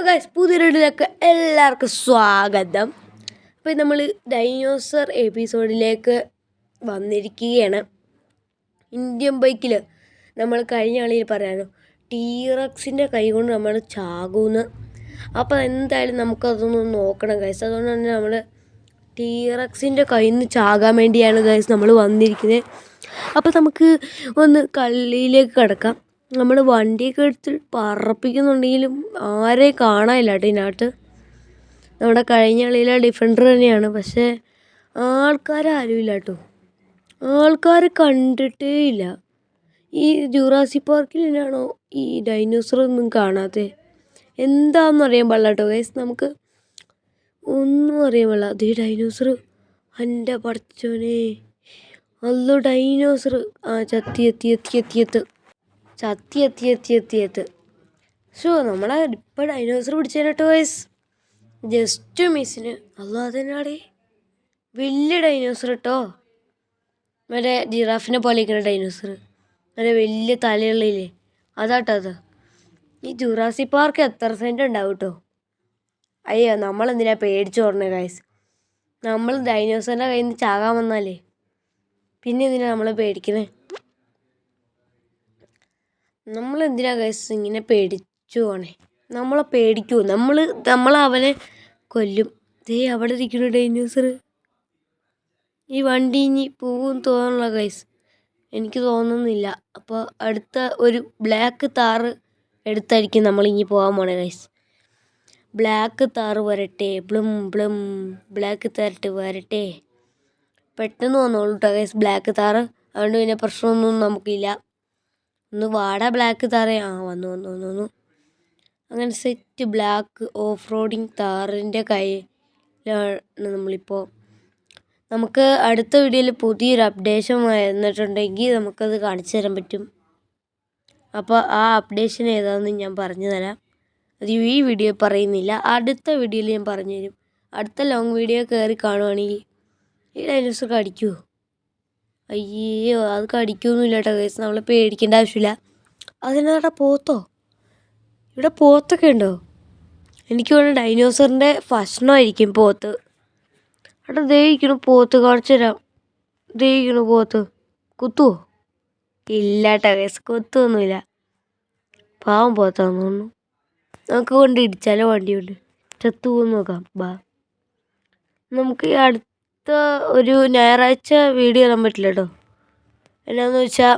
Guys, പുതിയൊരു വീഡിയോയിലേക്ക് എല്ലാവർക്കും സ്വാഗതം. അപ്പോൾ നമ്മൾ ഡൈനോസർ എപ്പിസോഡിലേക്ക് വന്നിരിക്കുകയാണ്. ഇന്ത്യൻ ബൈക്കിൽ നമ്മൾ കഴിഞ്ഞ കളിയിൽ പറയാനോ ടീറക്സിൻ്റെ കൈ കൊണ്ട് നമ്മൾ ചാകുമെന്ന്. അപ്പോൾ എന്തായാലും നമുക്കതൊന്ന് നോക്കണം ഗൈസ്. അതുകൊണ്ട് തന്നെ നമ്മൾ ടീറക്സിൻ്റെ കയ്യിൽ നിന്ന് ചാകാൻ വേണ്ടിയാണ് ഗൈസ് നമ്മൾ വന്നിരിക്കുന്നത്. അപ്പോൾ നമുക്ക് ഒന്ന് കളിയിലേക്ക് കിടക്കാം. നമ്മൾ വണ്ടിയൊക്കെ എടുത്ത് പറപ്പിക്കുന്നുണ്ടെങ്കിലും ആരെയും കാണാനില്ല കേട്ടോ ഇതിനകത്ത്. നമ്മുടെ കഴിഞ്ഞ കളിയിലെ ഡിഫൻഡർ തന്നെയാണ്, പക്ഷേ ആൾക്കാരും ഇല്ല കേട്ടോ. ആൾക്കാർ കണ്ടിട്ടേ ഇല്ല. ഈ ജുറാസിക് പാർക്കിൽ തന്നെയാണോ ഈ ഡൈനോസറൊന്നും കാണാത്തത്? എന്താണെന്ന് അറിയാൻ പാടില്ല കേട്ടോ ഗൈസ്. നമുക്ക് ഒന്നും അറിയാൻ പാടില്ല. അതേ ഡൈനോസർ, എൻ്റെ പഠിച്ചോനെ, അല്ലോ ഡൈനോസർ. ചത്തി. ഷോ നമ്മളെ ഇപ്പം ഡൈനോസർ പിടിച്ചേട്ടോ ഗൈസ്, ജസ്റ്റ് മിസ്സിന്. അല്ലോ അതെന്നാടേ വലിയ ഡൈനോസർ കേട്ടോ, മറ്റേ ജിറാഫിനെ പോലെ ഇരിക്കുന്ന ഡൈനോസർ, മറ്റേ വലിയ തലയുള്ളില്ലേ, അതാട്ടോ അത്. ഈ ജുറാസിക് പാർക്ക് എത്ര സെൻറ്റ് ഉണ്ടാവും കേട്ടോ. അയ്യോ, നമ്മളെന്തിനാ പേടിച്ചു പറഞ്ഞേ ഗൈസ്. നമ്മൾ ഡൈനോസറിൻ്റെ കയ്യിൽ നിന്ന് ചാകാൻ വന്നാലേ പിന്നെ എന്തിനാ നമ്മൾ പേടിക്കുന്നത്? നമ്മളെന്തിനാ ഗൈസ് ഇങ്ങനെ പേടിച്ചു പോണേ? നമ്മളെ പേടിക്കുമോ? നമ്മൾ അവനെ കൊല്ലും. ദേ അവിടെ ഇരിക്കുന്നു ഡൈനോസർ. ഈ വണ്ടി ഇനി പോവും തോന്നണല്ലോ ഗൈസ്, എനിക്ക് തോന്നുന്നില്ല. അപ്പോൾ അടുത്ത ഒരു ബ്ലാക്ക് താറ് എടുത്തായിരിക്കും നമ്മളിങ്ങി പോകാൻ പോണേ ഗൈസ്. ബ്ലാക്ക് താറ് വരട്ടെ, ബ്ലും ബ്ലും. ബ്ലാക്ക് താറിട്ട് വരട്ടെ. പെട്ടെന്ന് വന്നോളൂ കേട്ടോ ഗൈസ് ബ്ലാക്ക് താറ്. അതുകൊണ്ട് പിന്നെ പ്രശ്നമൊന്നും നമുക്കില്ല. ഒന്ന് വാടാ ബ്ലാക്ക് താറേ. വന്നു. അങ്ങനെ സെറ്റ് ബ്ലാക്ക് ഓഫ് റോഡിങ് താറിൻ്റെ കയ്യിലാണ് നമ്മളിപ്പോൾ. നമുക്ക് അടുത്ത വീഡിയോയിൽ പുതിയൊരു അപ്ഡേഷൻ വന്നിട്ടുണ്ടെങ്കിൽ നമുക്കത് കാണിച്ചു തരാൻ പറ്റും. അപ്പോൾ ആ അപ്ഡേഷൻ ഏതാണെന്ന് ഞാൻ പറഞ്ഞു തരാം. അത് ഈ വീഡിയോ പറയുന്നില്ല, അടുത്ത വീഡിയോയിൽ ഞാൻ പറഞ്ഞു തരും. അടുത്ത ലോങ് വീഡിയോ കയറി കാണുവാണെങ്കിൽ ഈ ഡൈനോസർ കടിക്കുമോ? അയ്യോ, അത് കടിക്കൊന്നുമില്ല കേട്ടോ ഗൈസ്, നമ്മൾ പേടിക്കേണ്ട ആവശ്യമില്ല. അതിനാടെ പോത്തോ? ഇവിടെ പോത്തൊക്കെ ഉണ്ടോ? എനിക്ക് തോന്നുന്നു ഡൈനോസറിൻ്റെ ഭക്ഷണമായിരിക്കും പോത്ത്. അവിടെ ദഹിക്കണു പോത്ത്, കാണിച്ചു തരാം. ദഹിക്കണു പോത്ത്. കുത്തുവോ? ഇല്ല കേട്ടോ ഗൈസ്, കുത്തൊന്നുമില്ല. പാവം പോത്താന്ന് തോന്നുന്നു. നമുക്ക് കൊണ്ട് ഇടിച്ചാലോ വണ്ടി കൊണ്ട്? ചത്തു പോകുന്ന നോക്കാം. നമുക്ക് ഈ അടുത്ത ഒരു ഞായറാഴ്ച വീഡിയോ ഇടാൻ പറ്റില്ല കേട്ടോ. എന്നാന്ന് വെച്ചാൽ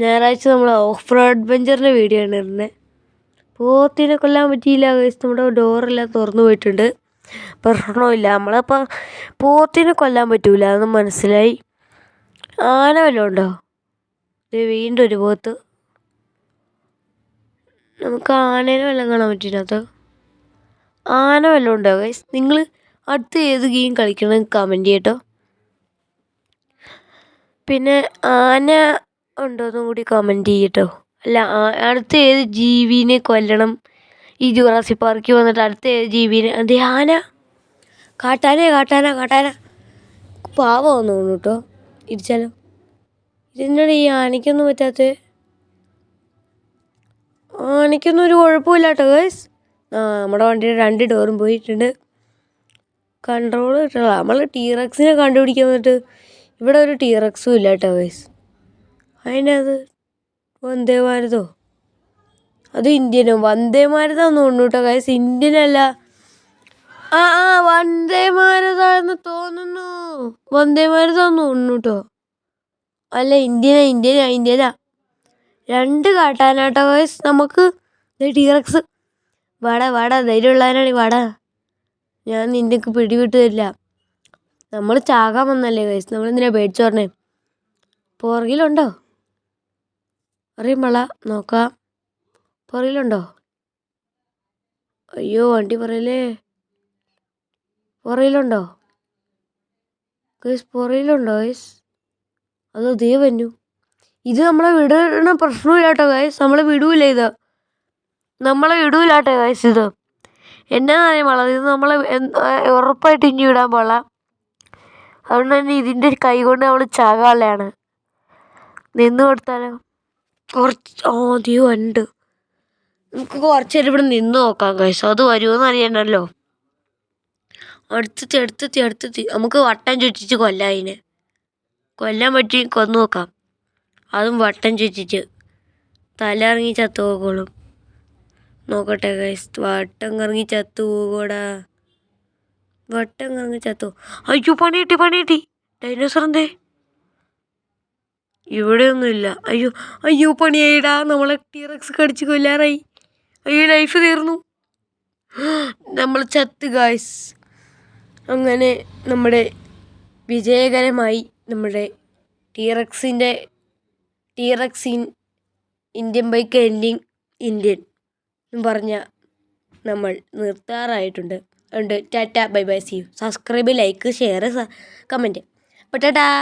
ഞായറാഴ്ച നമ്മൾ ഓഫ് റോഡ് അഡ്വഞ്ചറിൻ്റെ വീഡിയോ ആണ് ഇടുന്നത്. പോത്തിനെ കൊല്ലാൻ പറ്റിയില്ല ഗൈസ്, നമ്മുടെ ഡോറെല്ലാം തുറന്നു പോയിട്ടുണ്ട്. പ്രശ്നമില്ല, നമ്മളപ്പോൾ പോത്തിനെ കൊല്ലാൻ പറ്റൂല, അതൊന്ന് മനസ്സിലായി. ആന വല്ലതും ഉണ്ടോ? ഇത് വീണ്ടും ഒരു പോത്ത്. നമുക്ക് ആനേനെ വല്ലതും കാണാൻ പറ്റിനകത്ത്. ആന വല്ലതും ഉണ്ടോ ഗൈസ്? നിങ്ങൾ അടുത്ത് ഏത് ഗെയിം കളിക്കണം കമൻറ്റ് ചെയ്യട്ടോ. പിന്നെ ആന ഉണ്ടോയെന്നും കൂടി കമൻറ്റ് ചെയ്യട്ടോ. അല്ല, അടുത്ത ഏത് ജീവിനെ കൊല്ലണം ഈ ജുറാസിക് പാർക്കിൽ വന്നിട്ട്? അടുത്ത ഏത് ജീവിനെ? അതെ, ആന. കാട്ടാന. പാവമാണെന്ന് തോന്നുന്നു കേട്ടോ, ഇടിച്ചാലോ. ഇതെന്നാണ് ഈ ആനയ്ക്കൊന്നും പറ്റാത്തത്? ആനയ്ക്കൊന്നും ഒരു കുഴപ്പമില്ല കേട്ടോ ഗൈസ്. നമ്മുടെ വണ്ടിയുടെ 2 ഡോറും പോയിട്ടുണ്ട്. കൺട്രോൾ കിട്ടില്ല. നമ്മൾ ടീറക്സിനെ കണ്ടുപിടിക്കാൻ വന്നിട്ട് ഇവിടെ ഒരു ടീറക്സും ഇല്ല കേട്ടോ ഗൈസ്. അതിനത് വന്ദേ ഭാരതോ? അത് ഇന്ത്യനോ? വന്ദേ ഭാരതാന്ന് തോന്നുന്നു കേട്ടോ ഗൈസ്, ഇന്ത്യനല്ല. വന്ദേ ഭാരതാന്ന് തോന്നുന്നു. വന്ദേ ഭാരതാന്ന് തോന്നുന്നു കേട്ടോ. അല്ല, ഇന്ത്യനാ. 2 കാട്ടാനാട്ടോ ഗൈസ് നമുക്ക്. ടീറക്സ്, വാടാ ധൈര്യമുള്ളവനാണ്, വാടാ. ഞാൻ നിൻ്റെക്ക് പിടിവിട്ട് തരില്ല. നമ്മൾ ചാകാൻ വന്നല്ലേ ഗൈസ്, നമ്മളെന്തിനാ പേടിച്ചു പറഞ്ഞേ? പുറകിലുണ്ടോ? അറിയുമ്പള നോക്കാം. പുറകിലുണ്ടോ? അയ്യോ, വണ്ടി പറയലേ. പുറകിലുണ്ടോ ഗൈസ്? അതോ ദേ വന്നു. ഇത് നമ്മളെ വിടണ പ്രശ്നമില്ല കേട്ടോ ഗൈസ്, നമ്മളെ വിടൂല ഗൈസ്. ഇത് എന്നാന്നറിയാൻ പാടില്ല, ഇത് നമ്മളെ ഉറപ്പായിട്ട് ഇനി വിടാൻ പാടില്ല. അതുകൊണ്ട് തന്നെ ഇതിൻ്റെ കൈ കൊണ്ട് നമ്മൾ ചാകാനുള്ളതാണ്. നിന്ന് കൊടുത്താലോ? കുറച്ച് ഉണ്ട്. നമുക്ക് കുറച്ച് നേരം ഇവിടെ നിന്ന് നോക്കാം ഗൈസ്. അത് വരുമോയെന്ന് അറിയണമല്ലോ. അടുത്തെത്തി നമുക്ക് വട്ടം ചുറ്റിച്ച് കൊല്ലാം അതിനെ. കൊല്ലാൻ പറ്റി കൊന്നു നോക്കാം. അതും വട്ടം ചുറ്റിച്ച് തല ഇറങ്ങി ചത്തു പോകോളും. നോക്കട്ടെ ഗൈസ്. വട്ടം കറങ്ങി ചത്തു പോകൂടാ. വട്ടം കറങ്ങി ചത്തു. അയ്യോ പണി കിട്ടി. ഡൈനോസർ എന്തേ? ഇവിടെ ഒന്നുമില്ല. അയ്യോ പണിയായിടാ. നമ്മളെ ടീറക്സ് കടിച്ച് കൊല്ലാറായി. അയ്യോ ലൈഫ് തീർന്നു. നമ്മൾ ചത്ത് ഗായ്സ്. അങ്ങനെ നമ്മുടെ വിജയകരമായി നമ്മുടെ ടീറക്സ് ഇന്ത്യൻ ബൈക്ക് എൻഡിങ് ഇന്ത്യൻ എന്ന് പറഞ്ഞ നമ്മൾ നിർത്താറായിട്ടുണ്ട്. അതുകൊണ്ട് ടാറ്റ bye bye see you. Subscribe, like, share, comment. അപ്പോൾ ടാറ്റാ.